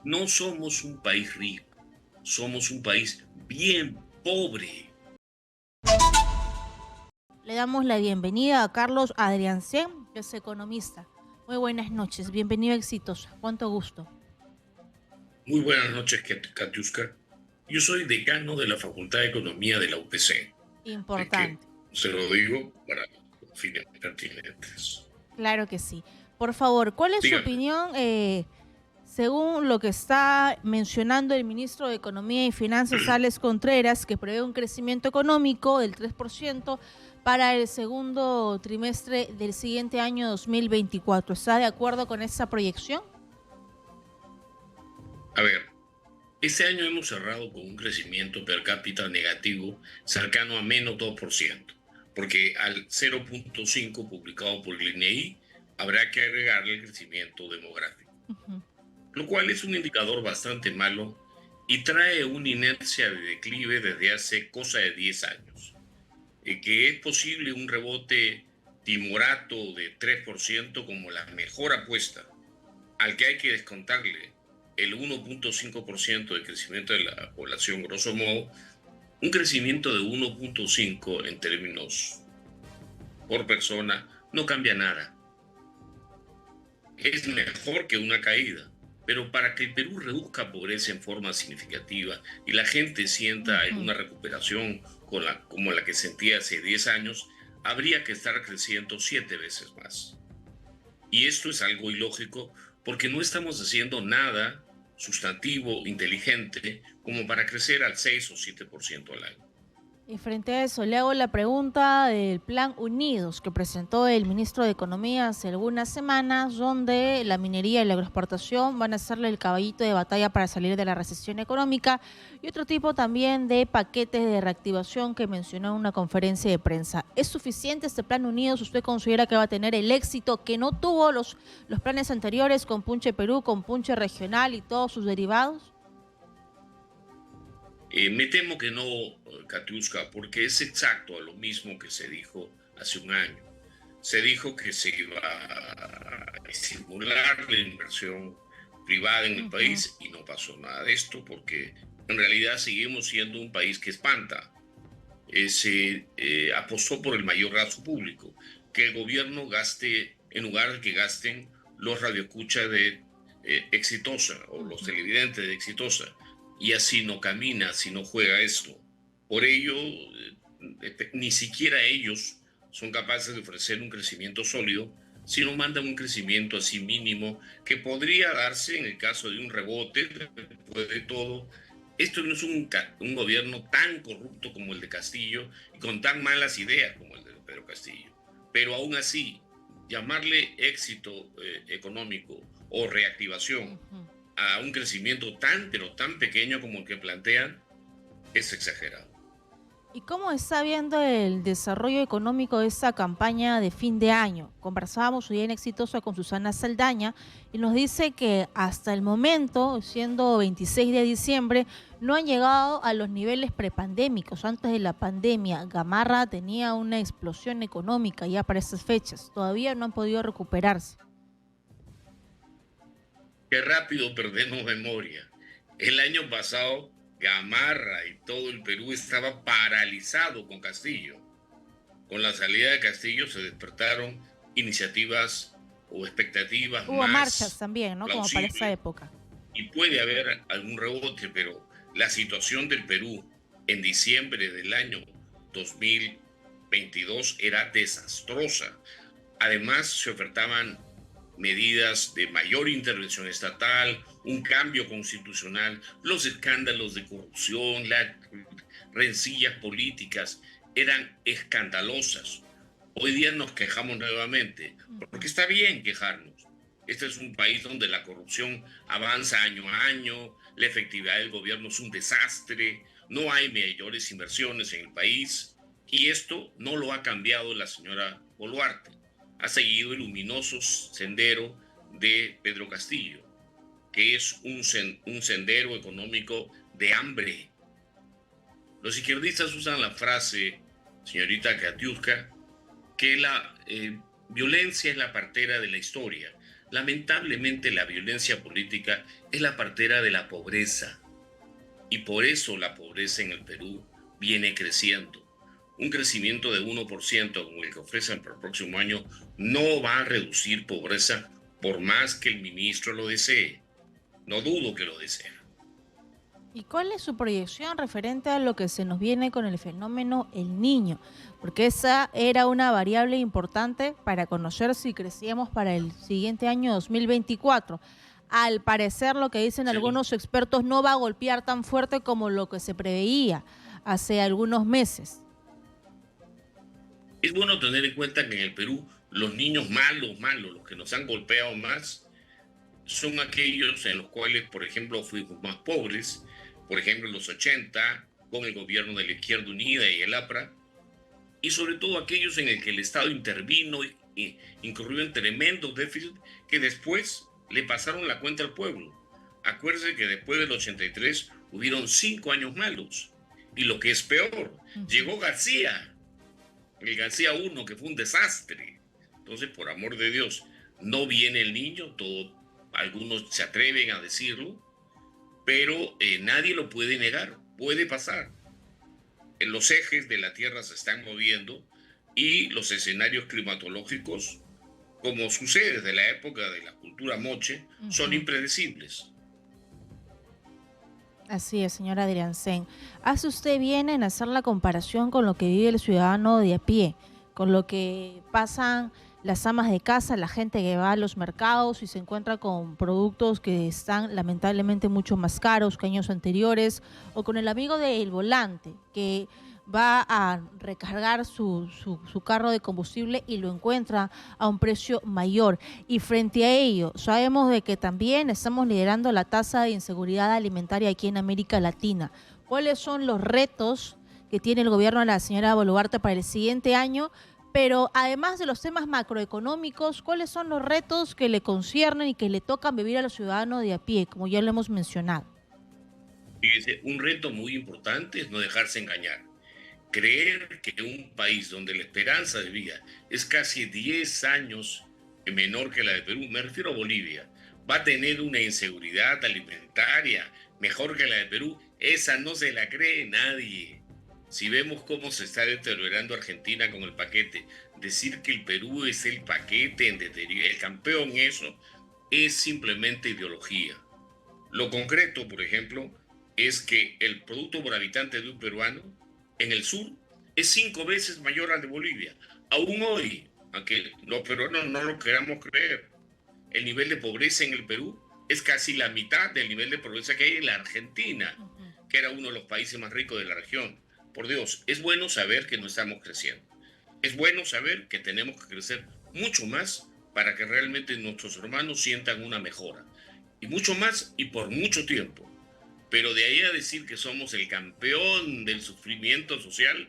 No somos un país rico, somos un país bien pobre. Le damos la bienvenida a Carlos Adriancén, que es economista. Muy buenas noches, bienvenido a Exitosa. Cuánto gusto. Muy buenas noches, Katiuska. Yo soy decano de la Facultad de Economía de la UPC, así que Importante. se lo digo para fines pertinentes. Claro que sí. Por favor, ¿cuál es su Dígame. opinión según lo que está mencionando el ministro de Economía y Finanzas, Alex Contreras, que prevé un crecimiento económico del 3% para el segundo trimestre del siguiente año 2024? ¿Está de acuerdo con esa proyección? A ver, este año hemos cerrado con un crecimiento per cápita negativo cercano a menos 2%, porque al 0,5 publicado por el INEI habrá que agregarle el crecimiento demográfico, Ujú. lo cual es un indicador bastante malo y trae una inercia de declive desde hace cosa de 10 años. Que es posible un rebote timorato de 3% como la mejor apuesta, al que hay que descontarle el 1,5% de crecimiento de la población, grosso modo, un crecimiento de 1,5 en términos por persona no cambia nada. Es mejor que una caída, pero para que el Perú reduzca pobreza en forma significativa y la gente sienta Ujú. una recuperación como la que sentía hace 10 años, habría que estar creciendo 7 veces más. Y esto es algo ilógico porque no estamos haciendo nada sustantivo, inteligente, como para crecer al 6 o 7% al año. Y frente a eso, le hago la pregunta del Plan Unidos que presentó el ministro de Economía hace algunas semanas, donde la minería y la agroexportación van a serle el caballito de batalla para salir de la recesión económica, y otro tipo también de paquetes de reactivación que mencionó en una conferencia de prensa. ¿Es suficiente este Plan Unidos? ¿Usted considera que va a tener el éxito que no tuvo los planes anteriores con Punche Perú, con Punche Regional y todos sus derivados? Me temo que no, Katiuska, porque es exacto a lo mismo que se dijo hace un año. Se dijo que se iba a estimular la inversión privada en el Ujú. país y no pasó nada de esto porque en realidad seguimos siendo un país que espanta. Se apostó por el mayor gasto público, que el gobierno gaste, en lugar de que gasten los radioescuchas de Exitosa o los Ujú. televidentes de Exitosa, y así no camina, si no juega esto. Por ello, ni siquiera ellos son capaces de ofrecer un crecimiento sólido, sino mandan un crecimiento así mínimo que podría darse en el caso de un rebote, después de todo. Esto no es un gobierno tan corrupto como el de Castillo y con tan malas ideas como el de Pedro Castillo. Pero aún así, llamarle éxito económico o reactivación Ujú. a un crecimiento tan, pero tan pequeño como el que plantean es exagerado. ¿Y cómo está viendo el desarrollo económico de esta campaña de fin de año? Conversábamos hoy en Exitosa con Susana Saldaña y nos dice que hasta el momento, siendo 26 de diciembre, no han llegado a los niveles prepandémicos. Antes de la pandemia, Gamarra tenía una explosión económica ya para esas fechas. Todavía no han podido recuperarse. Qué rápido perdemos memoria. El año pasado, Gamarra y todo el Perú estaba paralizado con Castillo. Con la salida de Castillo se despertaron iniciativas o expectativas Hubo marchas más también, ¿no? Como para esa plausibles época. y puede haber algún rebote, pero la situación del Perú en diciembre del año 2022 era desastrosa. Además, se ofertaban medidas de mayor intervención estatal, un cambio constitucional, los escándalos de corrupción, las rencillas políticas eran escandalosas. Hoy día nos quejamos nuevamente, porque Ujú. está bien quejarnos. Este es un país donde la corrupción avanza año a año, la efectividad del gobierno es un desastre, no hay mayores inversiones en el país y esto no lo ha cambiado la señora Boluarte. Ha seguido el luminoso sendero de Pedro Castillo, que es un sendero económico de hambre. Los izquierdistas usan la frase, señorita Katiuska, que la violencia es la partera de la historia. Lamentablemente la violencia política es la partera de la pobreza y por eso la pobreza en el Perú viene creciendo. Un crecimiento de 1% como el que ofrecen para el próximo año no va a reducir pobreza por más que el ministro lo desee. No dudo que lo desee. ¿Y cuál es su proyección referente a lo que se nos viene con el fenómeno El Niño? Porque esa era una variable importante para conocer si crecíamos para el siguiente año 2024. Al parecer, lo que dicen Sí. algunos expertos no va a golpear tan fuerte como lo que se preveía hace algunos meses. Es bueno tener en cuenta que en el Perú los niños malos, los que nos han golpeado más, son aquellos en los cuales, por ejemplo, fuimos más pobres, por ejemplo, en los 80, con el gobierno de la Izquierda Unida y el APRA, y sobre todo aquellos en el que el Estado intervino y incurrió en tremendos déficits que después le pasaron la cuenta al pueblo. Acuérdense que después del 83 hubieron 5 años malos. Y lo que es peor, Ujú. llegó García, el García uno que fue un desastre. Entonces, por amor de Dios, no viene el niño, todo, algunos se atreven a decirlo, pero nadie lo puede negar, puede pasar. Los ejes de la Tierra se están moviendo y los escenarios climatológicos, como sucede desde la época de la cultura moche, son Ujú. impredecibles. Así es, señora Adriansen. ¿Hace usted bien en hacer la comparación con lo que vive el ciudadano de a pie, con lo que pasan las amas de casa, la gente que va a los mercados y se encuentra con productos que están lamentablemente mucho más caros que años anteriores, o con el amigo del volante que va a recargar su carro de combustible y lo encuentra a un precio mayor? Y frente a ello, sabemos de que también estamos liderando la tasa de inseguridad alimentaria aquí en América Latina. ¿Cuáles son los retos que tiene el gobierno de la señora Boluarte para el siguiente año? Pero además de los temas macroeconómicos, ¿cuáles son los retos que le conciernen y que le tocan vivir a los ciudadanos de a pie, como ya lo hemos mencionado? Fíjese, un reto muy importante es no dejarse engañar. Creer que un país donde la esperanza de vida es casi 10 años menor que la de Perú, me refiero a Bolivia, va a tener una inseguridad alimentaria mejor que la de Perú, esa no se la cree nadie. Si vemos cómo se está deteriorando Argentina con el paquete, decir que el Perú es el paquete en deterioro, el campeón en eso, es simplemente ideología. Lo concreto, por ejemplo, es que el producto por habitante de un peruano en el sur es 5 veces mayor al de Bolivia. Aún hoy, aunque los peruanos no lo queramos creer, el nivel de pobreza en el Perú es casi la mitad del nivel de pobreza que hay en la Argentina, Ujú. que era uno de los países más ricos de la región. Por Dios, es bueno saber que no estamos creciendo. Es bueno saber que tenemos que crecer mucho más para que realmente nuestros hermanos sientan una mejora. Y mucho más y por mucho tiempo. Pero de ahí a decir que somos el campeón del sufrimiento social,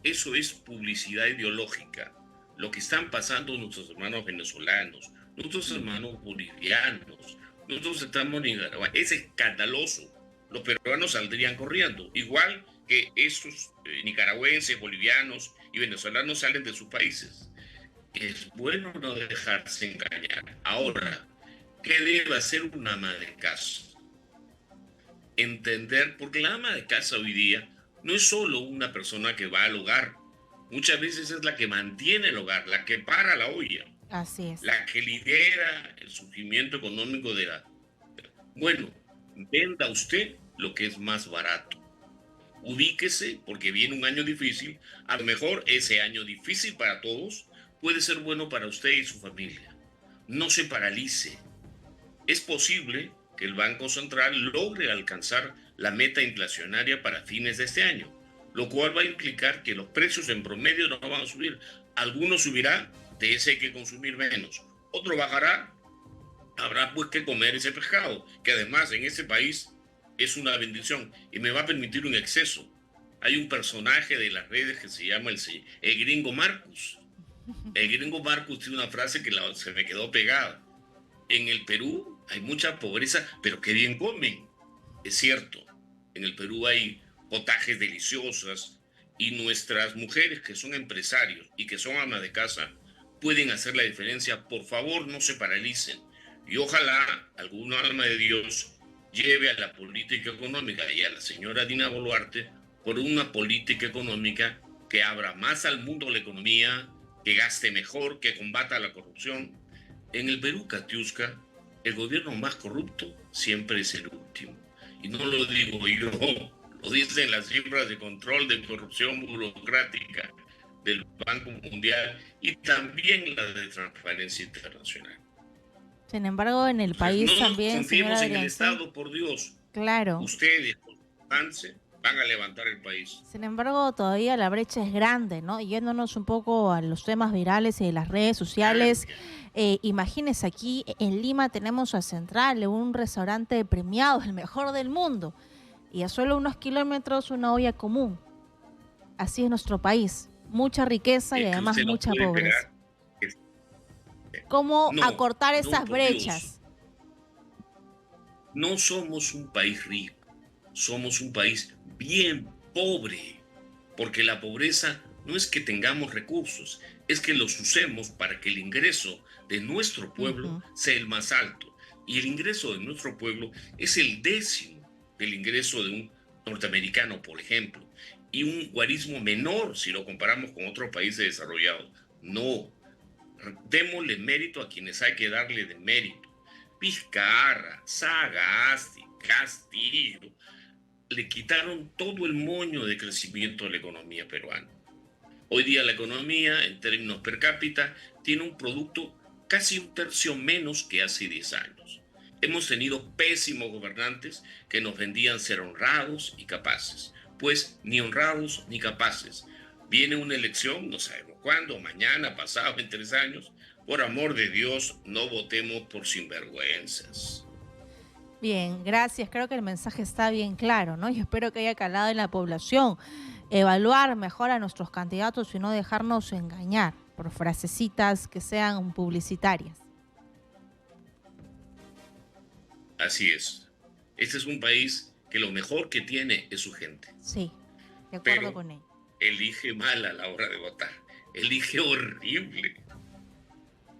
eso es publicidad ideológica. Lo que están pasando nuestros hermanos venezolanos, nuestros hermanos bolivianos, nosotros estamos en Nicaragua, es escandaloso. Los peruanos saldrían corriendo, igual que esos nicaragüenses, bolivianos y venezolanos salen de sus países. Es bueno no dejarse engañar. Ujú. Ahora, ¿qué debe hacer una ama de casa? Entender, porque la ama de casa hoy día no es solo una persona que va al hogar, muchas veces es la que mantiene el hogar, la que para la olla, Así es. la que lidera el surgimiento económico de la... Bueno, venda usted lo que es más barato. Ubíquese porque viene un año difícil. A lo mejor ese año difícil para todos puede ser bueno para usted y su familia. No se paralice. Es posible que el Banco Central logre alcanzar la meta inflacionaria para fines de este año, lo cual va a implicar que los precios en promedio no van a subir. Algunos subirá, de ese hay que consumir menos. Otro bajará, habrá pues que comer ese pescado, que además en ese país es una bendición y me va a permitir un exceso. Hay un personaje de las redes que se llama el gringo Marcus. El gringo Marcus tiene una frase que se me quedó pegada. En el Perú hay mucha pobreza, pero qué bien comen. Es cierto, en el Perú hay potajes deliciosas y nuestras mujeres que son empresarios y que son amas de casa pueden hacer la diferencia. Por favor, no se paralicen. Y ojalá algún alma de Dios lleve a la política económica y a la señora Dina Boluarte por una política económica que abra más al mundo la economía, que gaste mejor, que combata la corrupción. En el Perú, Katiuska, el gobierno más corrupto siempre es el último. Y no lo digo yo, lo dicen las cifras de control de corrupción burocrática del Banco Mundial y también la de Transparencia Internacional. Sin embargo, en el país No también, señor confiemos en el Adriancén, Estado, por Dios. claro. Ustedes, con su avance, van a levantar el país. Sin embargo, todavía la brecha es grande, ¿no? Yéndonos un poco a los temas virales y de las redes sociales, imagínese, aquí en Lima tenemos a Central, un restaurante premiado, el mejor del mundo, y a solo unos kilómetros una olla común. Así es nuestro país, mucha riqueza y Es que además usted no mucha puede pobreza. esperar que- ¿Cómo No, acortar no, esas por brechas? Dios. No somos un país rico, somos un país bien pobre, porque la pobreza no es que tengamos recursos, es que los usemos para que el ingreso de nuestro pueblo Ujú. sea el más alto. Y el ingreso de nuestro pueblo es el 10º del ingreso de un norteamericano, por ejemplo, y un guarismo menor si lo comparamos con otros países desarrollados. No, démosle mérito a quienes hay que darle de mérito. Vizcarra, Sagasti, Castillo, le quitaron todo el moño de crecimiento de la economía peruana. Hoy día la economía, en términos per cápita, tiene un producto casi un tercio menos que hace 10 años. Hemos tenido pésimos gobernantes que nos vendían ser honrados y capaces. Pues ni honrados ni capaces. Viene una elección, no sabemos cuándo, mañana, pasado, en 3 años. Por amor de Dios, no votemos por sinvergüenzas. Bien, gracias. Creo que el mensaje está bien claro, ¿no? Y espero que haya calado en la población. Evaluar mejor a nuestros candidatos y no dejarnos engañar por frasecitas que sean publicitarias. Así es. Este es un país que lo mejor que tiene es su gente. Sí, de acuerdo Pero con él. elige mal a la hora de votar. Elige horrible.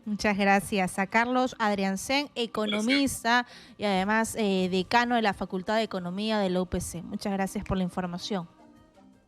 Muchas gracias a Carlos Adriancén, economista y además decano de la Facultad de Economía de la UPC. Muchas gracias por la información.